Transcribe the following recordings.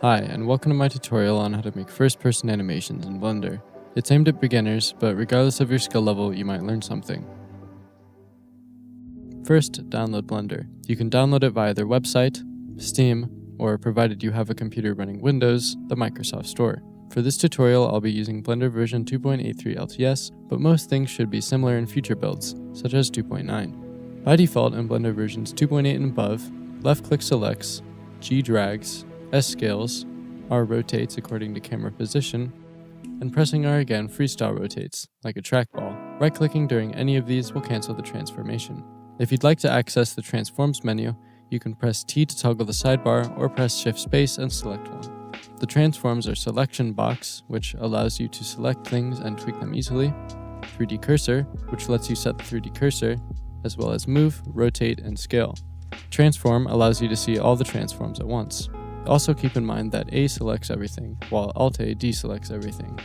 Hi, and welcome to my tutorial on how to make first-person animations in Blender. It's aimed at beginners, but regardless of your skill level, you might learn something. First, download Blender. You can download it via their website, Steam, or provided you have a computer running Windows, the Microsoft Store. For this tutorial, I'll be using Blender version 2.83 LTS, but most things should be similar in future builds, such as 2.9. By default, in Blender versions 2.8 and above, left-click selects, G drags, S scales, R rotates according to camera position, and pressing R again freestyle rotates, like a trackball. Right-clicking during any of these will cancel the transformation. If you'd like to access the Transforms menu, you can press T to toggle the sidebar or press Shift Space and select one. The Transforms are selection box, which allows you to select things and tweak them easily, 3D cursor, which lets you set the 3D cursor, as well as move, rotate, and scale. Transform allows you to see all the transforms at once. Also keep in mind that A selects everything, while Alt-A deselects everything.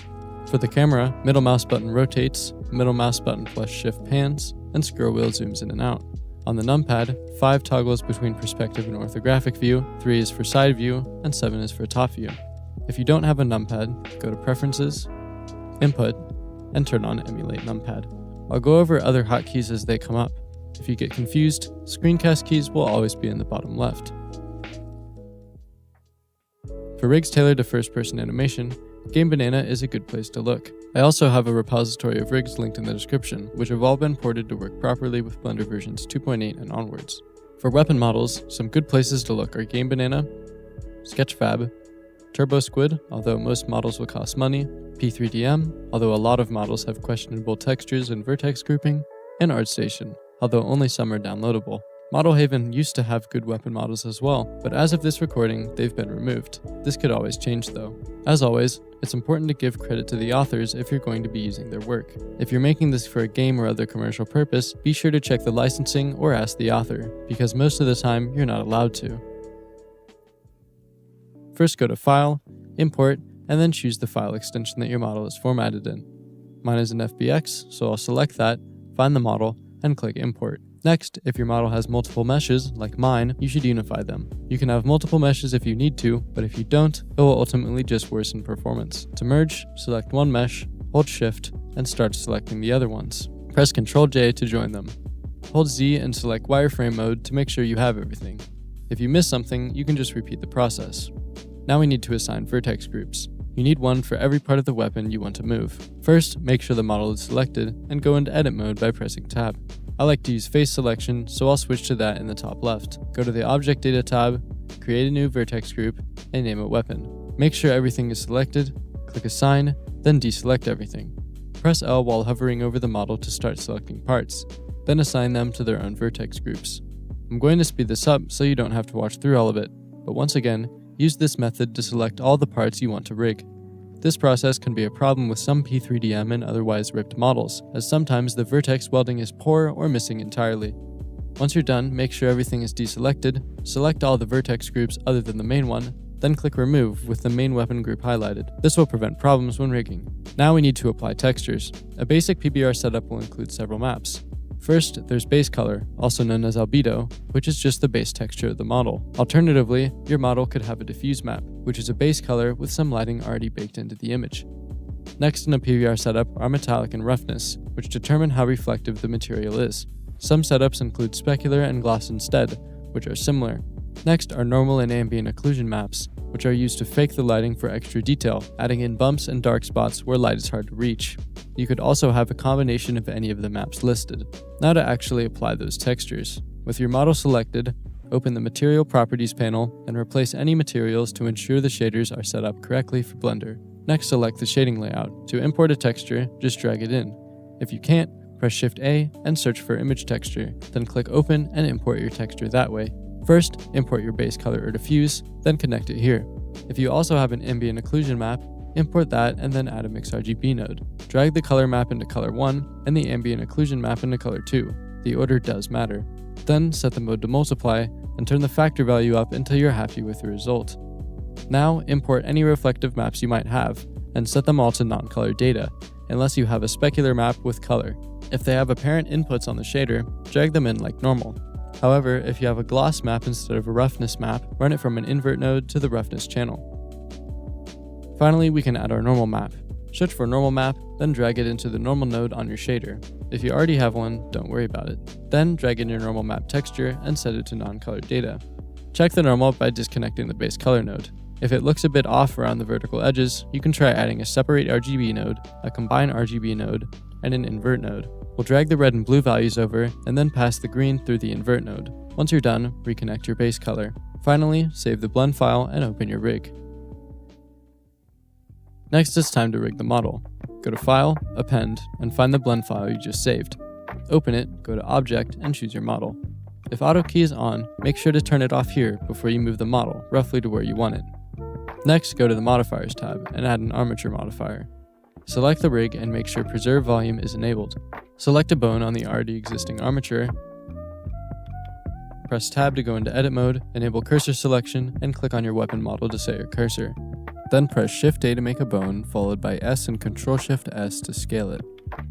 For the camera, middle mouse button rotates, middle mouse button plus shift pans, and scroll wheel zooms in and out. On the numpad, 5 toggles between perspective and orthographic view, 3 is for side view, and 7 is for top view. If you don't have a numpad, go to Preferences, Input, and turn on Emulate Numpad. I'll go over other hotkeys as they come up. If you get confused, screencast keys will always be in the bottom left. For rigs tailored to first-person animation, GameBanana is a good place to look. I also have a repository of rigs linked in the description, which have all been ported to work properly with Blender versions 2.8 and onwards. For weapon models, some good places to look are GameBanana, Sketchfab, TurboSquid, although most models will cost money, P3DM, although a lot of models have questionable textures and vertex grouping, and ArtStation, although only some are downloadable. Model Haven used to have good weapon models as well, but as of this recording, they've been removed. This could always change though. As always, it's important to give credit to the authors if you're going to be using their work. If you're making this for a game or other commercial purpose, be sure to check the licensing or ask the author, because most of the time, you're not allowed to. First go to File, Import, and then choose the file extension that your model is formatted in. Mine is an FBX, so I'll select that, find the model, and click Import. Next, if your model has multiple meshes, like mine, you should unify them. You can have multiple meshes if you need to, but if you don't, it will ultimately just worsen performance. To merge, select one mesh, hold Shift, and start selecting the other ones. Press Ctrl J to join them. Hold Z and select wireframe mode to make sure you have everything. If you miss something, you can just repeat the process. Now we need to assign vertex groups. You need one for every part of the weapon you want to move. First, make sure the model is selected, and go into edit mode by pressing Tab. I like to use face selection, so I'll switch to that in the top left. Go to the Object Data tab, create a new vertex group, and name it Weapon. Make sure everything is selected, click Assign, then deselect everything. Press L while hovering over the model to start selecting parts, then assign them to their own vertex groups. I'm going to speed this up so you don't have to watch through all of it, but once again, use this method to select all the parts you want to rig. This process can be a problem with some P3DM and otherwise ripped models, as sometimes the vertex welding is poor or missing entirely. Once you're done, make sure everything is deselected, select all the vertex groups other than the main one, then click Remove with the main weapon group highlighted. This will prevent problems when rigging. Now we need to apply textures. A basic PBR setup will include several maps. First, there's base color, also known as albedo, which is just the base texture of the model. Alternatively, your model could have a diffuse map, which is a base color with some lighting already baked into the image. Next in a PBR setup are metallic and roughness, which determine how reflective the material is. Some setups include specular and gloss instead, which are similar. Next are normal and ambient occlusion maps, which are used to fake the lighting for extra detail, adding in bumps and dark spots where light is hard to reach. You could also have a combination of any of the maps listed. Now to actually apply those textures. With your model selected, open the Material Properties panel and replace any materials to ensure the shaders are set up correctly for Blender. Next, select the shading layout. To import a texture, just drag it in. If you can't, press Shift A and search for Image Texture, then click Open and import your texture that way. First, import your base color or diffuse, then connect it here. If you also have an ambient occlusion map, import that and then add a Mix RGB node. Drag the color map into color 1 and the ambient occlusion map into color 2. The order does matter. Then set the mode to multiply and turn the factor value up until you're happy with the result. Now import any reflective maps you might have and set them all to non-color data, unless you have a specular map with color. If they have apparent inputs on the shader, drag them in like normal. However, if you have a gloss map instead of a roughness map, run it from an invert node to the roughness channel. Finally, we can add our normal map. Search for normal map, then drag it into the normal node on your shader. If you already have one, don't worry about it. Then drag in your normal map texture and set it to non-colored data. Check the normal by disconnecting the base color node. If it looks a bit off around the vertical edges, you can try adding a separate RGB node, a combine RGB node, and an invert node. We'll drag the red and blue values over and then pass the green through the invert node. Once you're done, reconnect your base color. Finally, save the blend file and open your rig. Next, it's time to rig the model. Go to File, Append, and find the blend file you just saved. Open it, go to Object, and choose your model. If auto key is on, make sure to turn it off here before you move the model roughly to where you want it. Next, go to the Modifiers tab and add an armature modifier. Select the rig and make sure Preserve Volume is enabled. Select a bone on the already existing armature. Press Tab to go into edit mode, enable cursor selection, and click on your weapon model to set your cursor. Then press Shift-A to make a bone, followed by S and Ctrl-Shift-S to scale it.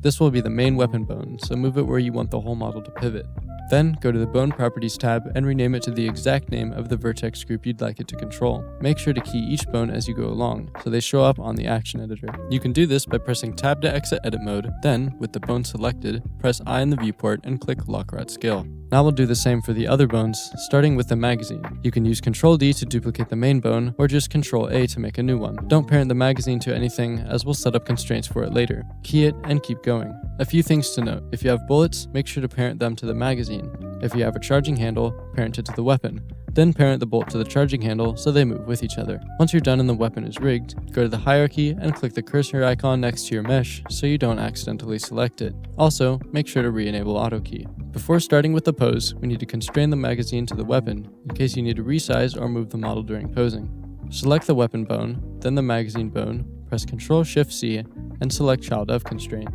This will be the main weapon bone, so move it where you want the whole model to pivot. Then, go to the Bone Properties tab and rename it to the exact name of the vertex group you'd like it to control. Make sure to key each bone as you go along, so they show up on the action editor. You can do this by pressing Tab to exit edit mode, then, with the bone selected, press I in the viewport and click Lock Rat Scale. Now we'll do the same for the other bones, starting with the magazine. You can use Ctrl-D to duplicate the main bone, or just Ctrl-A to make a new one. Don't parent the magazine to anything, as we'll set up constraints for it later. Key it and keep going. A few things to note. If you have bullets, make sure to parent them to the magazine. If you have a charging handle, parent it to the weapon. Then parent the bolt to the charging handle so they move with each other. Once you're done and the weapon is rigged, go to the hierarchy and click the cursor icon next to your mesh so you don't accidentally select it. Also, make sure to re-enable auto key. Before starting with the pose, we need to constrain the magazine to the weapon in case you need to resize or move the model during posing. Select the weapon bone, then the magazine bone, press Ctrl-Shift-C, and select Child of Constraint.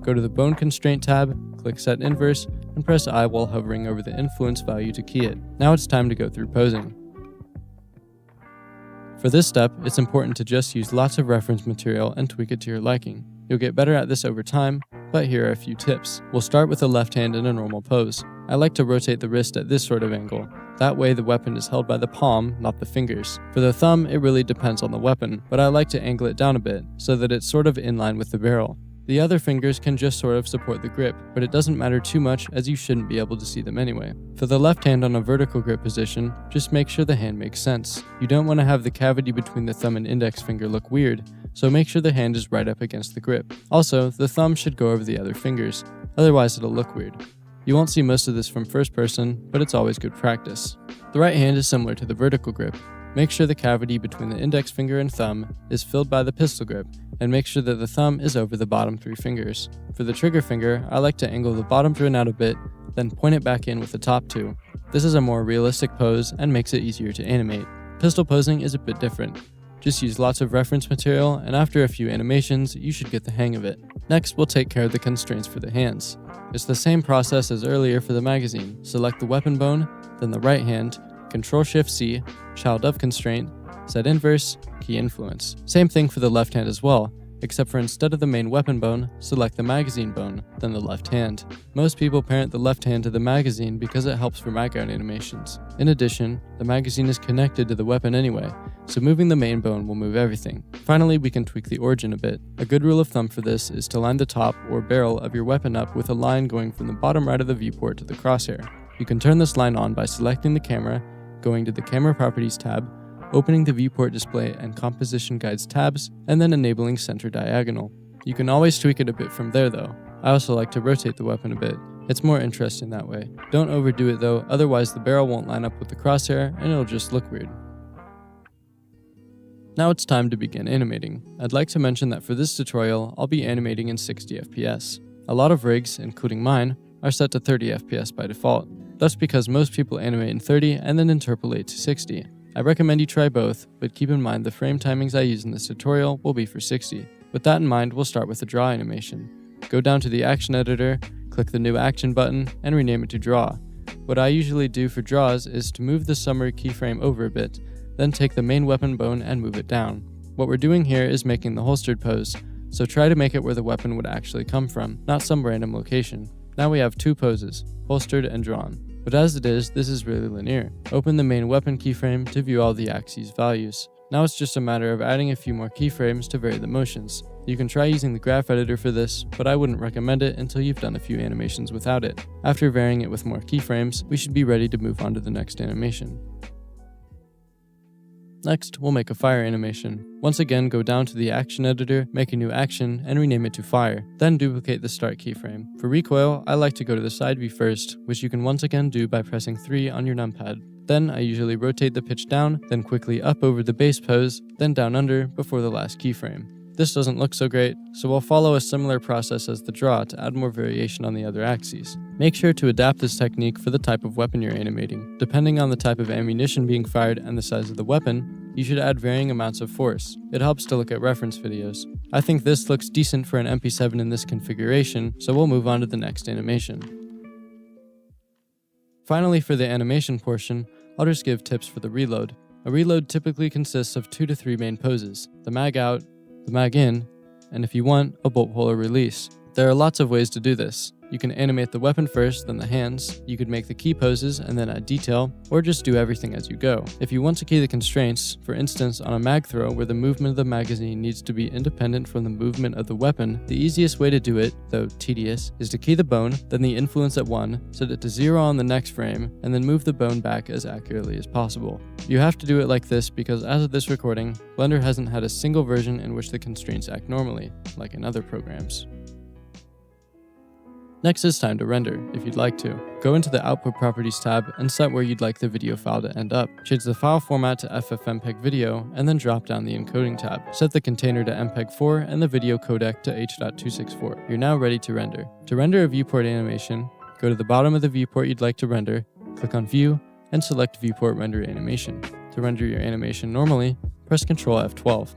Go to the Bone Constraint tab, click Set Inverse, and press I while hovering over the influence value to key it. Now it's time to go through posing. For this step, it's important to just use lots of reference material and tweak it to your liking. You'll get better at this over time, but here are a few tips. We'll start with the left hand in a normal pose. I like to rotate the wrist at this sort of angle. That way the weapon is held by the palm, not the fingers. For the thumb, it really depends on the weapon, but I like to angle it down a bit, so that it's sort of in line with the barrel. The other fingers can just sort of support the grip, but it doesn't matter too much as you shouldn't be able to see them anyway. For the left hand on a vertical grip position, just make sure the hand makes sense. You don't want to have the cavity between the thumb and index finger look weird, so make sure the hand is right up against the grip. Also, the thumb should go over the other fingers, otherwise it'll look weird. You won't see most of this from first person, but it's always good practice. The right hand is similar to the vertical grip. Make sure the cavity between the index finger and thumb is filled by the pistol grip, and make sure that the thumb is over the bottom 3 fingers. For the trigger finger, I like to angle the bottom pin out a bit, then point it back in with the top 2. This is a more realistic pose and makes it easier to animate. Pistol posing is a bit different. Just use lots of reference material, and after a few animations, you should get the hang of it. Next, we'll take care of the constraints for the hands. It's the same process as earlier for the magazine. Select the weapon bone, then the right hand, Ctrl-Shift-C, Child of Constraint, Set Inverse, Key Influence. Same thing for the left hand as well, except for instead of the main weapon bone, select the magazine bone, then the left hand. Most people parent the left hand to the magazine because it helps for mag out animations. In addition, the magazine is connected to the weapon anyway, so moving the main bone will move everything. Finally, we can tweak the origin a bit. A good rule of thumb for this is to line the top or barrel of your weapon up with a line going from the bottom right of the viewport to the crosshair. You can turn this line on by selecting the camera, going to the Camera Properties tab, opening the Viewport Display and Composition Guides tabs, and then enabling Center Diagonal. You can always tweak it a bit from there though. I also like to rotate the weapon a bit. It's more interesting that way. Don't overdo it though, otherwise the barrel won't line up with the crosshair and it'll just look weird. Now it's time to begin animating. I'd like to mention that for this tutorial, I'll be animating in 60 FPS. A lot of rigs, including mine, are set to 30 FPS by default. That's because most people animate in 30 and then interpolate to 60. I recommend you try both, but keep in mind the frame timings I use in this tutorial will be for 60. With that in mind, we'll start with the draw animation. Go down to the action editor, click the new action button, and rename it to draw. What I usually do for draws is to move the summary keyframe over a bit, then take the main weapon bone and move it down. What we're doing here is making the holstered pose, so try to make it where the weapon would actually come from, not some random location. Now we have 2 poses, holstered and drawn. But as it is, this is really linear. Open the main weapon keyframe to view all the axes values. Now it's just a matter of adding a few more keyframes to vary the motions. You can try using the graph editor for this, but I wouldn't recommend it until you've done a few animations without it. After varying it with more keyframes, we should be ready to move on to the next animation. Next, we'll make a fire animation. Once again, go down to the action editor, make a new action, and rename it to fire. Then duplicate the start keyframe. For recoil, I like to go to the side view first, which you can once again do by pressing 3 on your numpad. Then I usually rotate the pitch down, then quickly up over the base pose, then down under before the last keyframe. This doesn't look so great, so we'll follow a similar process as the draw to add more variation on the other axes. Make sure to adapt this technique for the type of weapon you're animating. Depending on the type of ammunition being fired and the size of the weapon, you should add varying amounts of force. It helps to look at reference videos. I think this looks decent for an MP7 in this configuration, so we'll move on to the next animation. Finally, for the animation portion, I'll just give tips for the reload. A reload typically consists of 2 to 3 main poses: the mag out, the mag in, and if you want, a bolt pull or release. There are lots of ways to do this. You can animate the weapon first, then the hands. You could make the key poses and then add detail, or just do everything as you go. If you want to key the constraints, for instance on a mag throw where the movement of the magazine needs to be independent from the movement of the weapon, the easiest way to do it, though tedious, is to key the bone, then the influence at 1, set it to 0 on the next frame, and then move the bone back as accurately as possible. You have to do it like this because as of this recording, Blender hasn't had a single version in which the constraints act normally, like in other programs. Next is time to render, if you'd like to. Go into the Output Properties tab and set where you'd like the video file to end up. Change the file format to FFmpeg video, and then drop down the encoding tab. Set the container to MPEG-4 and the video codec to H.264. You're now ready to render. To render a viewport animation, go to the bottom of the viewport you'd like to render, click on View, and select Viewport Render Animation. To render your animation normally, press Ctrl F12.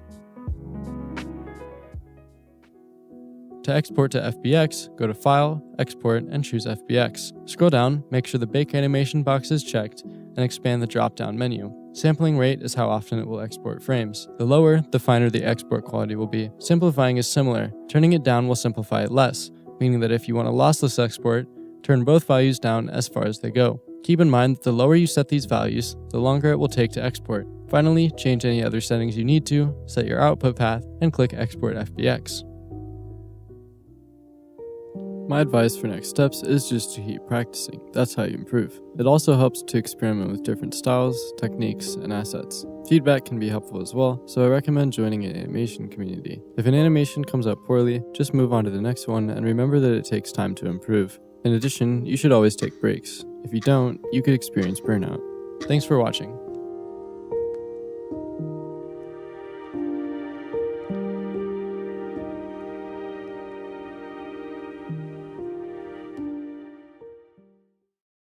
To export to FBX, go to File, Export, and choose FBX. Scroll down, make sure the Bake Animation box is checked, and expand the drop-down menu. Sampling rate is how often it will export frames. The lower, the finer the export quality will be. Simplifying is similar. Turning it down will simplify it less, meaning that if you want a lossless export, turn both values down as far as they go. Keep in mind that the lower you set these values, the longer it will take to export. Finally, change any other settings you need to, set your output path, and click Export FBX. My advice for next steps is just to keep practicing. That's how you improve. It also helps to experiment with different styles, techniques, and assets. Feedback can be helpful as well, so I recommend joining an animation community. If an animation comes out poorly, just move on to the next one and remember that it takes time to improve. In addition, you should always take breaks. If you don't, you could experience burnout. Thanks for watching.